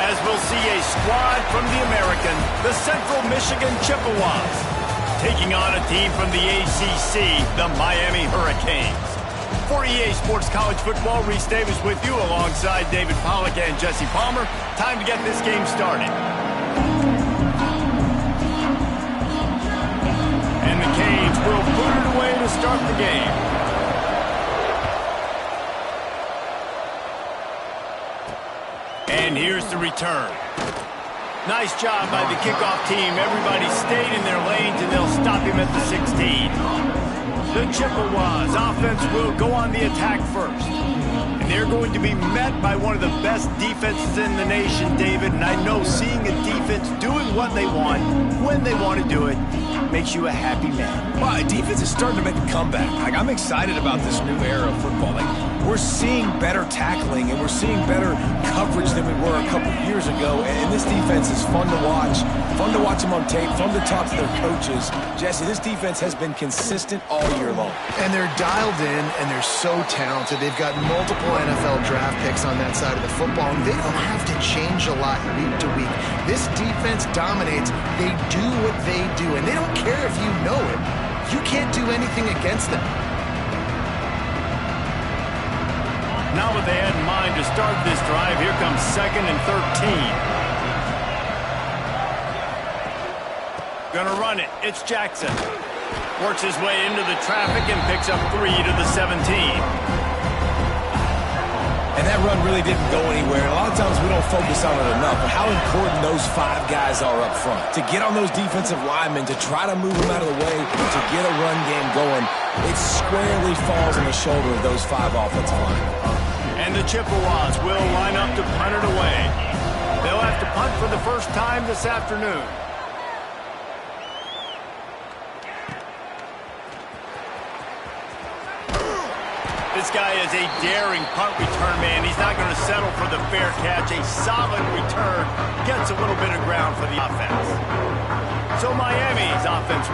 as we'll see a squad from the American, the Central Michigan Chippewas, taking on a team from the ACC, the Miami Hurricanes. For EA Sports College Football, Reese Davis with you alongside David Pollack and Jesse Palmer. Time to get this game started. And the Canes will put it away to start the game. And here's the return. Nice job by the kickoff team. Everybody stayed in their lanes, and they'll stop him at the 16. The Chippewas offense will go on the attack first. And they're going to be met by one of the best defenses in the nation, David. And I know seeing a defense doing what they want, when they want to do it, makes you a happy man. Well, defense is starting to make a comeback. I'm excited about this new era of football. We're seeing better tackling, and we're seeing better coverage than we were a couple years ago. And this defense is fun to watch them on tape, fun to talk to their coaches. Jesse, this defense has been consistent all year long. And they're dialed in, and they're so talented. They've got multiple NFL draft picks on that side of the football, and they don't have to change a lot week to week. This defense dominates. They do what they do, and they don't care if you know it. You can't do anything against them. Now what they had in mind to start this drive, here comes 2nd and 13. Gonna run it. It's Jackson. Works his way into the traffic and picks up 3 to the 17. And that run really didn't go anywhere. A lot of times we don't focus on it enough, but how important those 5 guys are up front. To get on those defensive linemen, to try to move them out of the way, to get a run game going, it squarely falls on the shoulder of those 5 offensive linemen. And the Chippewas will line up to punt it away. They'll have to punt for the first time this afternoon. This guy is a daring punt return man. He's not going to settle for the fair catch. A solid return gets a little bit of ground for the offense. So Miami's offense.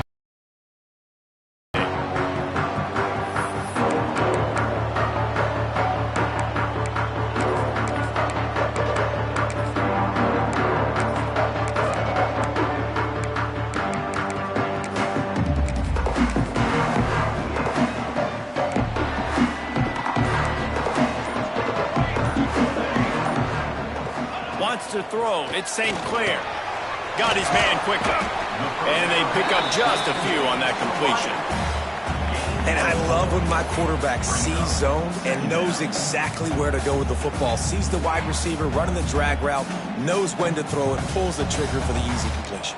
To throw, it's St. Clair. Got his man quickly. And they pick up just a few on that completion. And I love when my quarterback sees zone and knows exactly where to go with the football. Sees the wide receiver running the drag route, knows when to throw it, pulls the trigger for the easy completion.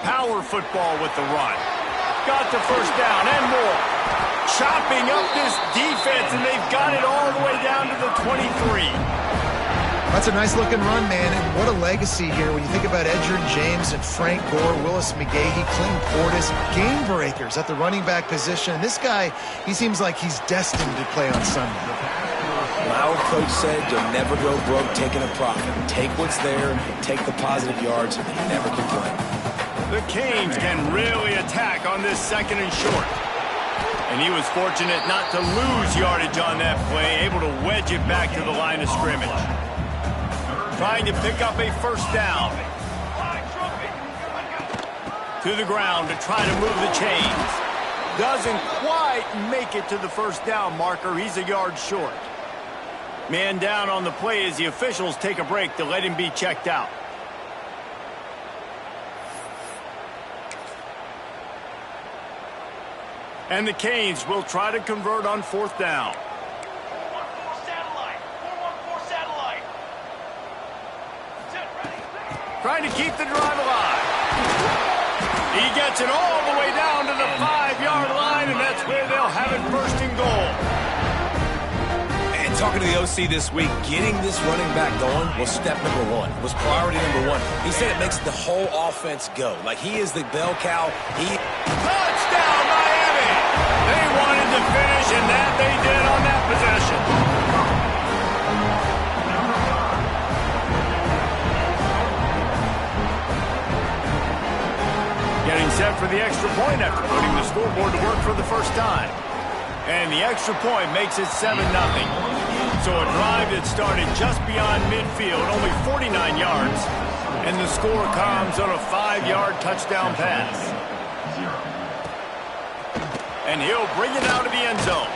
Power football with the run. Got the first down and more. Chopping up this defense, and they've got it all the way down to the 23. That's a nice-looking run, man, and what a legacy here when you think about Edgerrin James and Frank Gore, Willis McGahee, Clinton Portis, game breakers at the running back position. And this guy, he seems like he's destined to play on Sunday. My old coach said you'll never go broke taking a profit. Take what's there, take the positive yards, and never complain. The Canes can really attack on this 2nd and short. And he was fortunate not to lose yardage on that play, able to wedge it back to the line of scrimmage. Trying to pick up a first down. To the ground to try to move the chains. Doesn't quite make it to the first down marker. He's a yard short. Man down on the play as the officials take a break to let him be checked out. And the Canes will try to convert on 4th down. 4-1-4 satellite. 4-1-4 satellite. Trying to keep the drive alive. He gets it all the way down to the 5-yard line, and that's where they'll have it 1st and goal. And talking to the OC this week, getting this running back going was step number 1. Was priority number 1. He said it makes the whole offense go. Like he is the bell cow. Touchdown, Miami! They wanted to finish, and that they did on that possession. Getting set for the extra point after putting the scoreboard to work for the first time. And the extra point makes it 7-0. So a drive that started just beyond midfield, only 49 yards, and the score comes on a 5-yard touchdown pass. And he'll bring it out of the end zone.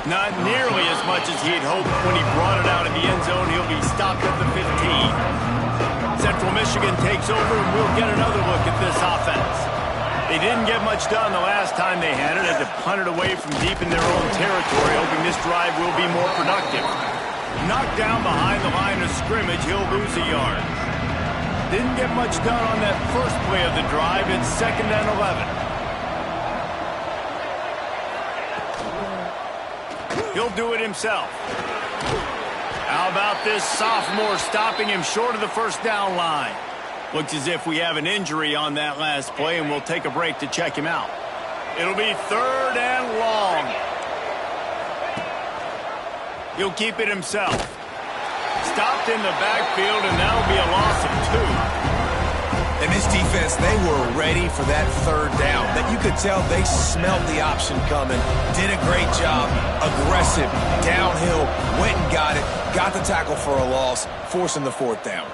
Not nearly as much as he'd hoped when he brought it out of the end zone. He'll be stopped at the 15. Central Michigan takes over, and we'll get another look at this offense. They didn't get much done the last time they had it. Had to punt it away from deep in their own territory, hoping this drive will be more productive. Knocked down behind the line of scrimmage, he'll lose a yard. Didn't get much done on that first play of the drive. It's 2nd and 11. He'll do it himself. How about this sophomore stopping him short of the first down line? Looks as if we have an injury on that last play, and we'll take a break to check him out. It'll be 3rd and long. He'll keep it himself. Stopped in the backfield, and that'll be a loss of 2. And this defense, they were ready for that 3rd down. That you could tell they smelled the option coming. Did a great job. Aggressive. Downhill. Went and got it. Got the tackle for a loss. Forcing the 4th down.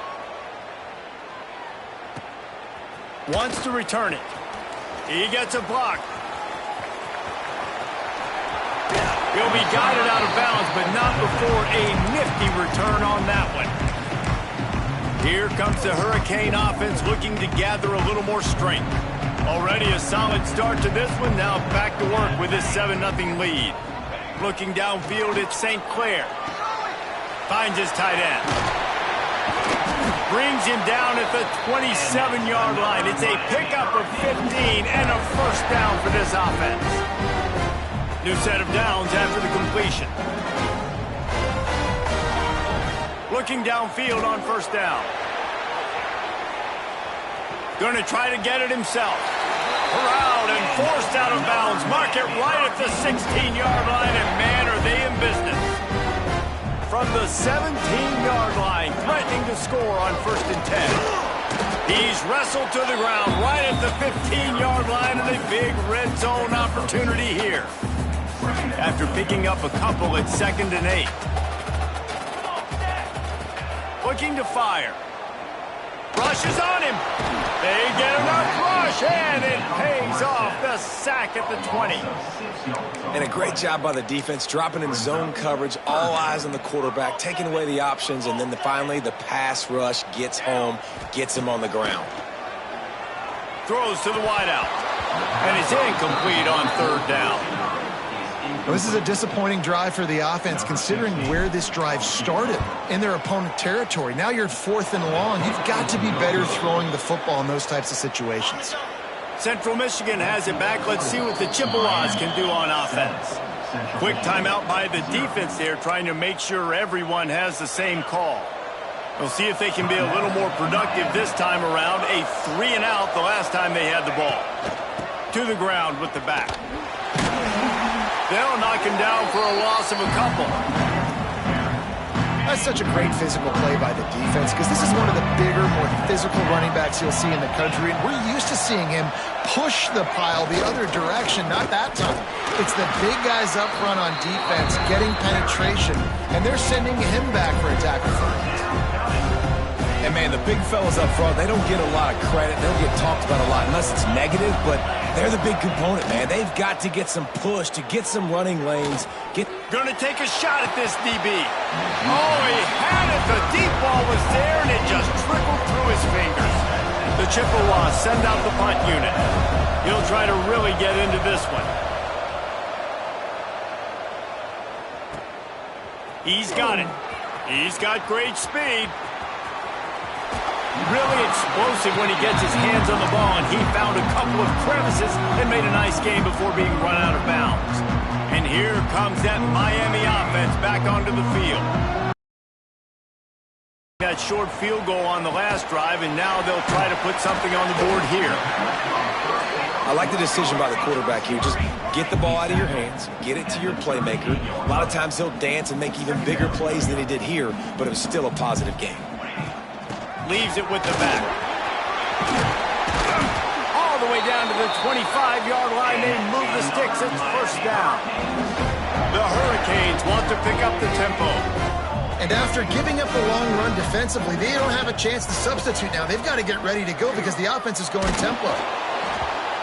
Wants to return it. He gets a block. He'll be guided out of bounds, but not before a nifty return on that one. Here comes the Hurricane offense looking to gather a little more strength. Already a solid start to this one. Now back to work with this 7-0 lead. Looking downfield, it's St. Clair. Finds his tight end. Brings him down at the 27-yard line. It's a pickup of 15 and a first down for this offense. New set of downs after the completion. Looking downfield on first down. Going to try to get it himself. Corralled and forced out of bounds. Mark it right at the 16-yard line, and man, are they in business. From the 17-yard line, threatening to score on 1st and 10. He's wrestled to the ground right at the 15-yard line, and a big red zone opportunity here. After picking up a couple at 2nd and 8. Looking to fire. Rush is on him. They get enough rush, and it pays off. The sack at the 20. And a great job by the defense, dropping in zone coverage, all eyes on the quarterback, taking away the options, and then finally the pass rush gets home, gets him on the ground. Throws to the wideout, and it's incomplete on 3rd down. Well, this is a disappointing drive for the offense, considering where this drive started in their opponent territory. Now you're 4th and long. You've got to be better throwing the football in those types of situations. Central Michigan has it back. Let's see what the Chippewas can do on offense. Quick timeout by the defense there, trying to make sure everyone has the same call. We'll see if they can be a little more productive this time around. A 3 and out the last time they had the ball. To the ground with the back. They'll knock him down for a loss of a couple. That's such a great physical play by the defense, because this is one of the bigger, more physical running backs you'll see in the country, and we're used to seeing him push the pile the other direction. Not that time. It's the big guys up front on defense getting penetration, and they're sending him back for a tackle for it. And, man, the big fellas up front, they don't get a lot of credit. They don't get talked about a lot unless it's negative, but they're the big component, man. They've got to get some push, to get some running lanes. Gonna take a shot at this DB. Oh, he had it. The deep ball was there, and it just trickled through his fingers. The Chippewas send out the punt unit. He'll try to really get into this one. He's got it. He's got great speed. Really explosive when he gets his hands on the ball, and he found a couple of crevices and made a nice game before being run out of bounds. And here comes that Miami offense back onto the field. That short field goal on the last drive, and now they'll try to put something on the board here. I like the decision by the quarterback here. Just get the ball out of your hands, get it to your playmaker. A lot of times he'll dance and make even bigger plays than he did here, but it was still a positive game. Leaves it with the back. All the the way down to the 25-yard line. They move the sticks. It's first down. The Hurricanes want to pick up the tempo. And after giving up a long run defensively, they don't have a chance to substitute now. They've got to get ready to go because the offense is going tempo.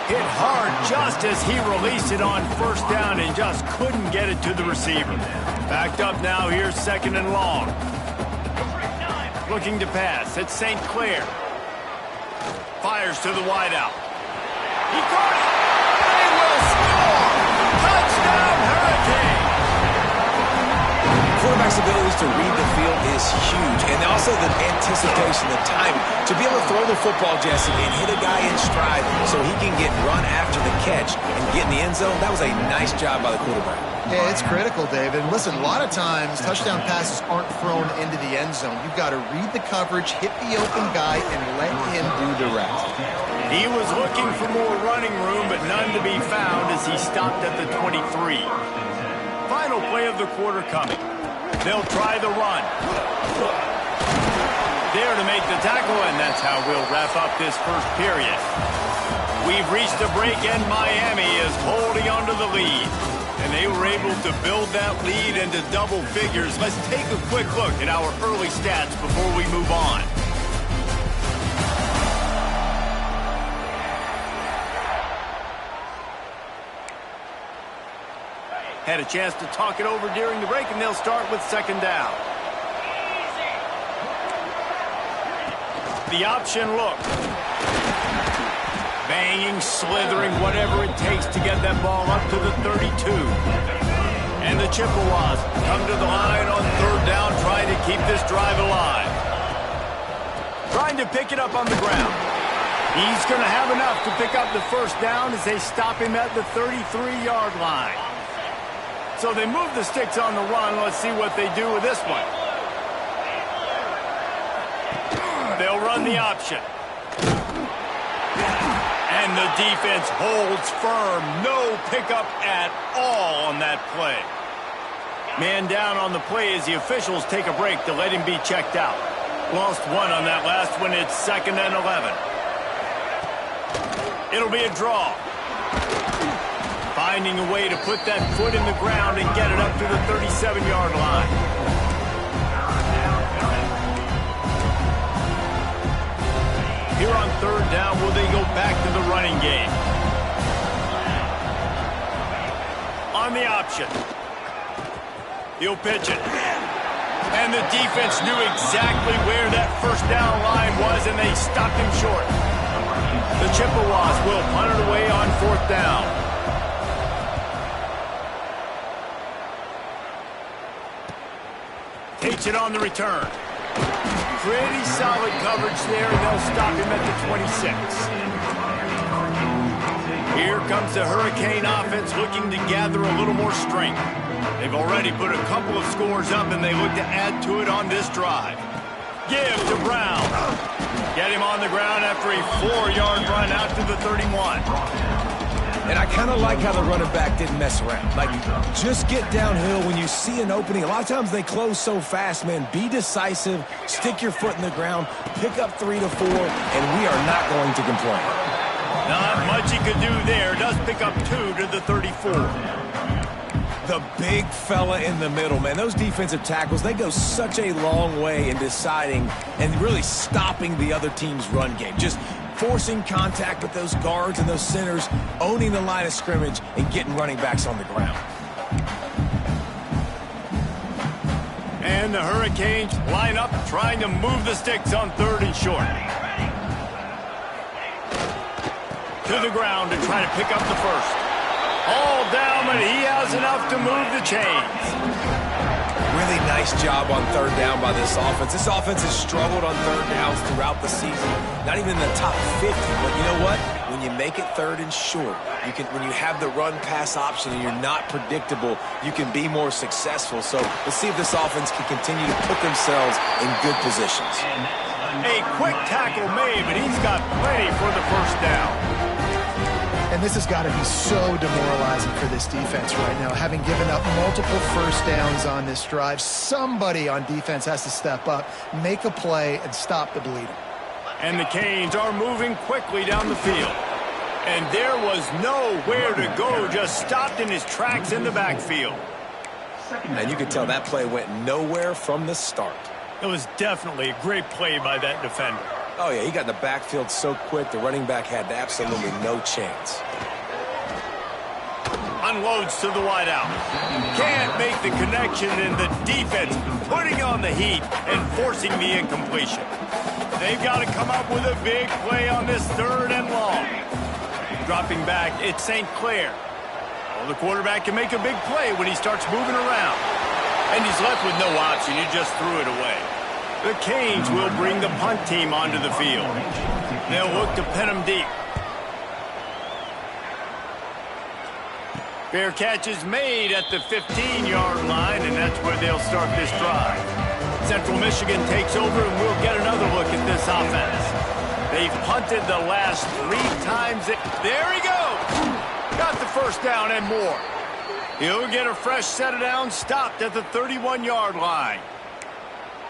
Hit hard just as he released it on first down and just couldn't get it to the receiver. Backed up now, here's second and long. Looking to pass, it's St. Clair. Fires to the wideout. He caught it! They will score! Touchdown, Hurricane! Quarterback's abilities to read the field is huge, and also the anticipation, the time to be able to throw the football, Jesse, and hit a guy in stride so he can get run after the catch and get in the end zone. That was a nice job by the quarterback. Yeah, it's critical, David. Listen, a lot of times touchdown passes aren't thrown into the end zone. You've got to read the coverage, hit the open guy, and let him do the rest. He was looking for more running room, but none to be found as he stopped at the 23. Final play of the quarter coming. They'll try the run. There to make the tackle, and that's how we'll wrap up this first period. We've reached a break, and Miami is holding onto the lead. And they were able to build that lead into double figures. Let's take a quick look at our early stats before we move on. Had a chance to talk it over during the break, and they'll start with second down. The option look. Banging, slithering, whatever it takes to get that ball up to the 32. And the Chippewas come to the line on third down, trying to keep this drive alive. Trying to pick it up on the ground. He's going to have enough to pick up the first down as they stop him at the 33-yard line. So they move the sticks on the run. Let's see what they do with this one. They'll run the option. And the defense holds firm. No pickup at all on that play. Man down on the play as the officials take a break to let him be checked out. Lost one on that last one. It's second and 11. It'll be a draw. Finding a way to put that foot in the ground and get it up to the 37-yard line. Here on third down, will they go back to the running game? On the option. He'll pitch it. And the defense knew exactly where that first down line was, and they stopped him short. The Chippewas will punt it away on fourth down. Takes it on the return. Pretty solid coverage there, and they'll stop him at the 26. Here comes the Hurricane offense looking to gather a little more strength. They've already put a couple of scores up, and they look to add to it on this drive. Give to Brown. Get him on the ground after a 4-yard run out to the 31. And I kind of like how the running back didn't mess around. Like, just get downhill when you see an opening. A lot of times they close so fast, man. Be decisive, stick your foot in the ground, pick up 3 to 4, and we are not going to complain. Not much he could do there. Does pick up 2 to the 34. The big fella in the middle, man. Those defensive tackles, they go such a long way in deciding and really stopping the other team's run game. Just forcing contact with those guards and those centers, owning the line of scrimmage, and getting running backs on the ground. And the Hurricanes line up, trying to move the sticks on third and short. To the ground to try to pick up the first. All down, but he has enough to move the chains. Really nice job on third down by this offense. This offense has struggled on third downs throughout the season. Not even in the top 50, but you know what? When you make it third and short, you can. When you have the run-pass option and you're not predictable, you can be more successful. So let's see if this offense can continue to put themselves in good positions. A quick tackle made, but he's got plenty for the first down. And this has got to be so demoralizing for this defense right now. Having given up multiple first downs on this drive, somebody on defense has to step up, make a play, and stop the bleeding. And the Canes are moving quickly down the field. And there was nowhere to go, just stopped in his tracks in the backfield. And you could tell that play went nowhere from the start. It was definitely a great play by that defender. Oh, yeah, he got in the backfield so quick, the running back had absolutely no chance. Unloads to the wideout. Can't make the connection, and the defense putting on the heat and forcing the incompletion. They've got to come up with a big play on this 3rd and long. Dropping back, it's St. Clair. Well, the quarterback can make a big play when he starts moving around. And he's left with no option. He just threw it away. The Canes will bring the punt team onto the field. They'll look to pin them deep. Fair catch is made at the 15-yard line, and that's where they'll start this drive. Central Michigan takes over, and we'll get another look at this offense. They've punted the last 3 times. There he goes! Got the first down and more. He'll get a fresh set of downs, stopped at the 31-yard line.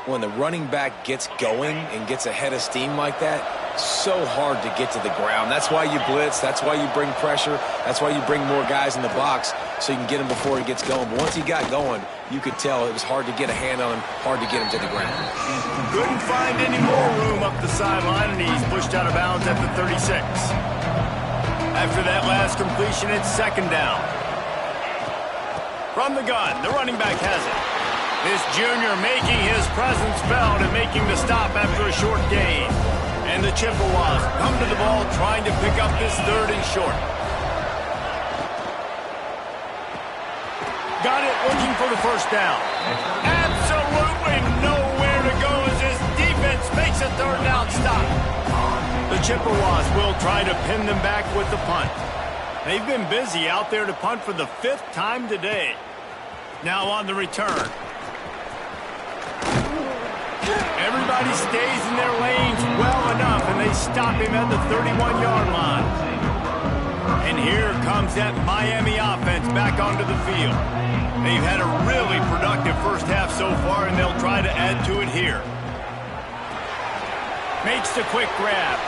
When the running back gets going and gets ahead of steam like that, so hard to get to the ground. That's why you blitz. That's why you bring pressure. That's why you bring more guys in the box so you can get him before he gets going. But once he got going, you could tell it was hard to get a hand on him, hard to get him to the ground. Couldn't find any more room up the sideline, and he's pushed out of bounds at the 36. After that last completion, it's 2nd down. From the gun, the running back has it. This junior making his presence felt and making the stop after a short gain. And the Chippewas come to the ball trying to pick up this 3rd and short. Got it, looking for the first down. Absolutely nowhere to go as his defense makes a 3rd down stop. The Chippewas will try to pin them back with the punt. They've been busy out there to punt for the 5th time today. Now on the return. Everybody stays in their lanes well enough, and they stop him at the 31-yard line. And here comes that Miami offense back onto the field. They've had a really productive first half so far, and they'll try to add to it here. Makes the quick grab.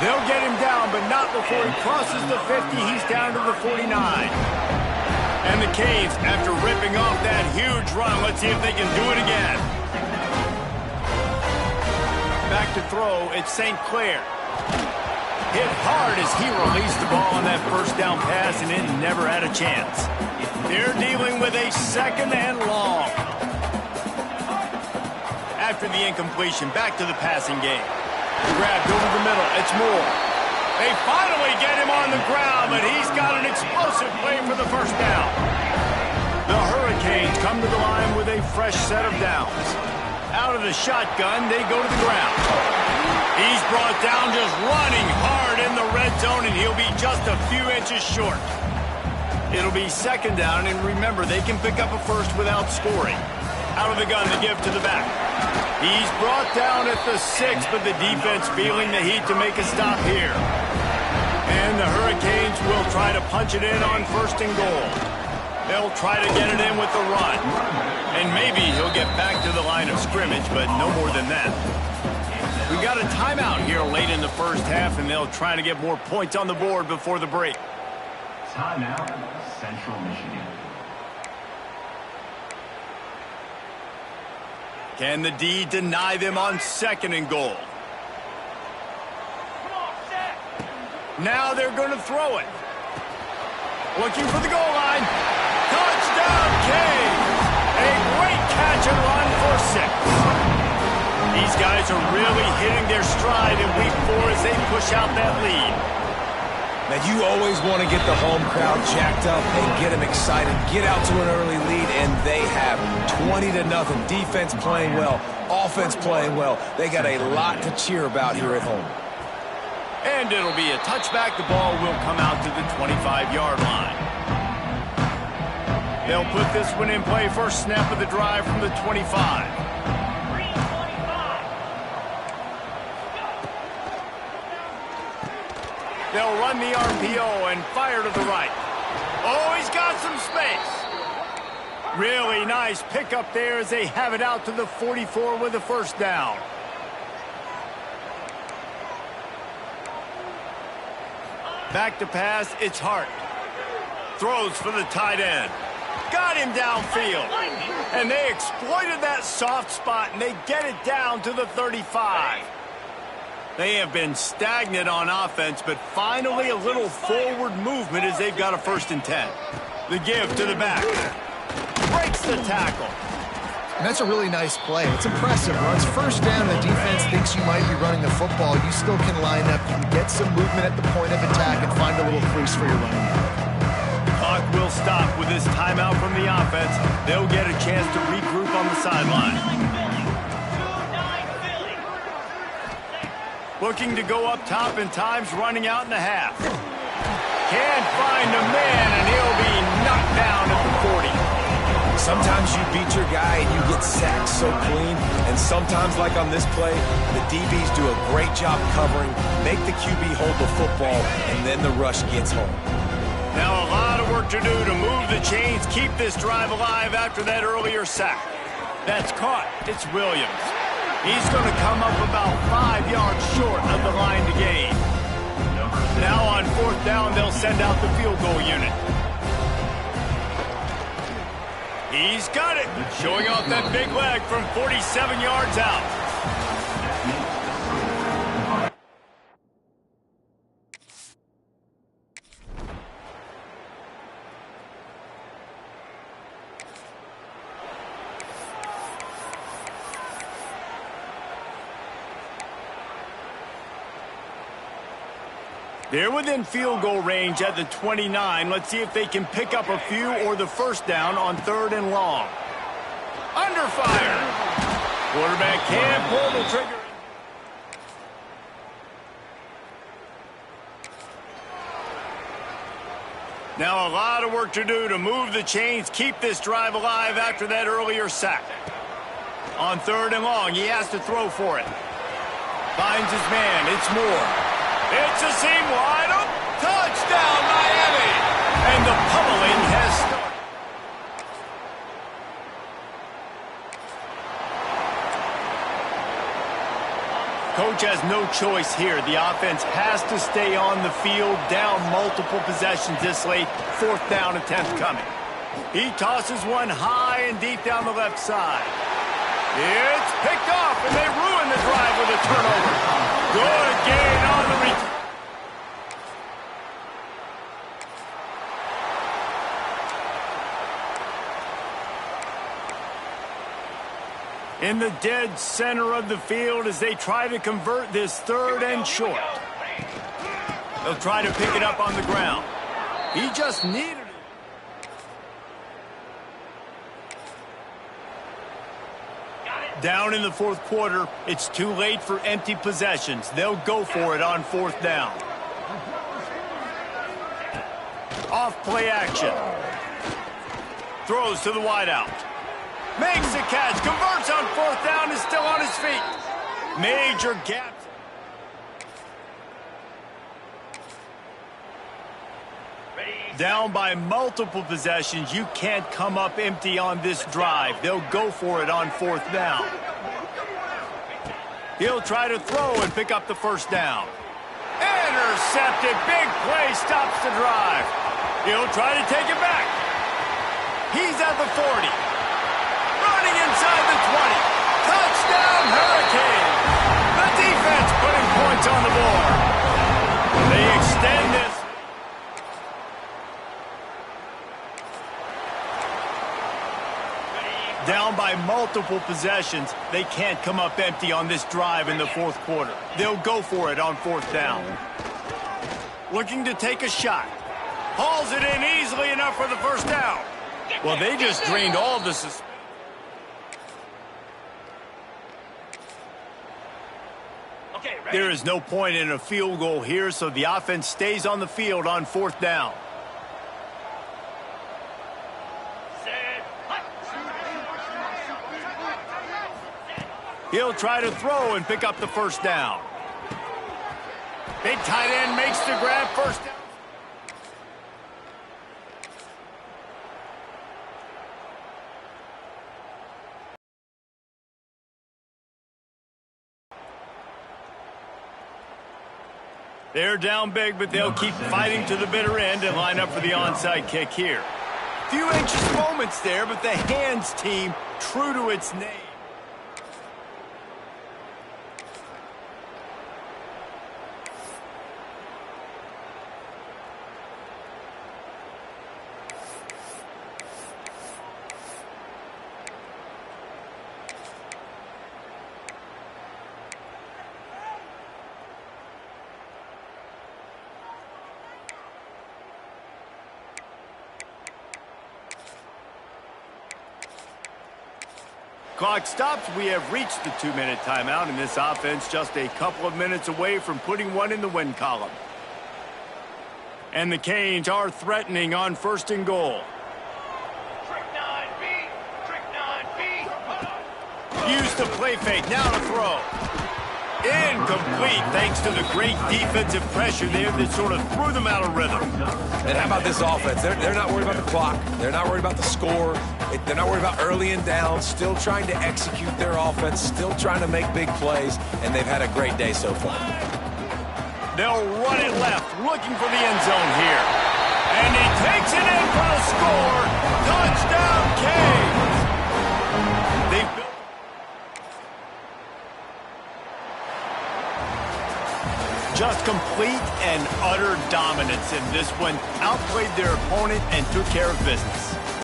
They'll get him down, but not before he crosses the 50. He's down to the 49. And the Canes, after ripping off that huge run, let's see if they can do it again. Back to throw, it's St. Clair. Hit hard as he released the ball on that first down pass, and it never had a chance. They're dealing with a 2nd and long. After the incompletion, back to the passing game. Grabbed over the middle, it's Moore. They finally get him on the ground, but he's got an explosive play for the first down. The Hurricanes come to the line with a fresh set of downs. Out of the shotgun, they go to the ground. He's brought down just running hard in the red zone, and he'll be just a few inches short. It'll be 2nd down, and remember, they can pick up a first without scoring. Out of the gun to give to the back. He's brought down at the 6, but the defense feeling the heat to make a stop here. And the Hurricanes will try to punch it in on 1st and goal. They'll try to get it in with the run. And maybe he'll get back to the line of scrimmage, but no more than that. We got a timeout here late in the first half, and they'll try to get more points on the board before the break. Timeout, Central Michigan. Can the D deny them on 2nd and goal? Now they're going to throw it. Looking for the goal line. Touchdown, Canes! A great catch and run for 6. These guys are really hitting their stride in week 4 as they push out that lead. Now, you always want to get the home crowd jacked up and get them excited, get out to an early lead, and they have 20-0. Defense playing well, offense playing well. They got a lot to cheer about here at home. And it'll be a touchback. The ball will come out to the 25-yard line. They'll put this one in play. First snap of the drive from the 25. They'll run the RPO and fire to the right. Oh, he's got some space. Really nice pickup there as they have it out to the 44 with a first down. Back to pass, it's Hart. Throws for the tight end. Got him downfield. And they exploited that soft spot, and they get it down to the 35. They have been stagnant on offense, but finally a little forward movement as they've got a 1st and 10. The give to the back. Breaks the tackle. And that's a really nice play. It's impressive. Runs 1st down, the defense thinks you might be running the football. You still can line up, you can get some movement at the point of attack and find a little crease for your running back. The clock will stop with this timeout from the offense. They'll get a chance to regroup on the sideline. Looking to go up top, and time's running out in the half. Can't find a man, and he'll be knocked down at the 40. Sometimes you beat your guy and you get sacked so clean, and sometimes, like on this play, the DBs do a great job covering, make the QB hold the football, and then the rush gets home. Now a lot of work to do to move the chains, keep this drive alive after that earlier sack. That's caught. It's Williams. He's going to come up about 5 yards short of the line to gain. Now on 4th down, they'll send out the field goal unit. He's got it, showing off that big leg from 47 yards out. They're within field goal range at the 29. Let's see if they can pick up a few or the 1st down on 3rd and long. Under fire. Quarterback can't pull the trigger. Now a lot of work to do to move the chains, keep this drive alive after that earlier sack. On 3rd and long, he has to throw for it. Finds his man, it's Moore. It's a seam wide open. Touchdown, Miami! And the pummeling has started. Coach has no choice here. The offense has to stay on the field, down multiple possessions this late. 4th down attempt coming. He tosses one high and deep down the left side. It's picked off, and they ruin the drive with a turnover. Good gain on the return. In the dead center of the field as they try to convert this 3rd and short. They'll try to pick it up on the ground. He just needed it. Down in the 4th quarter, it's too late for empty possessions. They'll go for it on 4th down. Off play action. Throws to the wideout. Makes the catch, converts on 4th down, is still on his feet. Major gaps. Down by multiple possessions, you can't come up empty on this drive. They'll go for it on 4th down. He'll try to throw and pick up the 1st down. Intercepted, big play, stops the drive. He'll try to take it back. He's at the 40. Running inside the 20. Touchdown, Hurricanes. The defense putting points on the board. They extend this. Down by multiple possessions, they can't come up empty on this drive in the 4th quarter. They'll go for it on 4th down. Looking to take a shot. Hauls it in easily enough for the 1st down. Well, they just drained all the suspense. There is no point in a field goal here, so the offense stays on the field on 4th down. He'll try to throw and pick up the 1st down. Big tight end makes the grab, 1st down. They're down big, but they'll keep fighting to the bitter end and line up for the onside kick here. Few anxious moments there, but the hands team true to its name. Clock stops. We have reached the 2-minute timeout, and this offense just a couple of minutes away from putting one in the win column. And the Canes are threatening on 1st and goal. Trick 9B. Trick 9B. Use the play fake. Now to throw. Incomplete thanks to the great defensive pressure there that sort of threw them out of rhythm. And how about this offense? They're not worried about the clock. They're not worried about the score. They're not worried about early and down. Still trying to execute their offense. Still trying to make big plays. And they've had a great day so far. They'll run it left, looking for the end zone here. And he takes it in for the score. Touchdown, Canes. They've built. Just complete and utter dominance in this one. Outplayed their opponent and took care of business.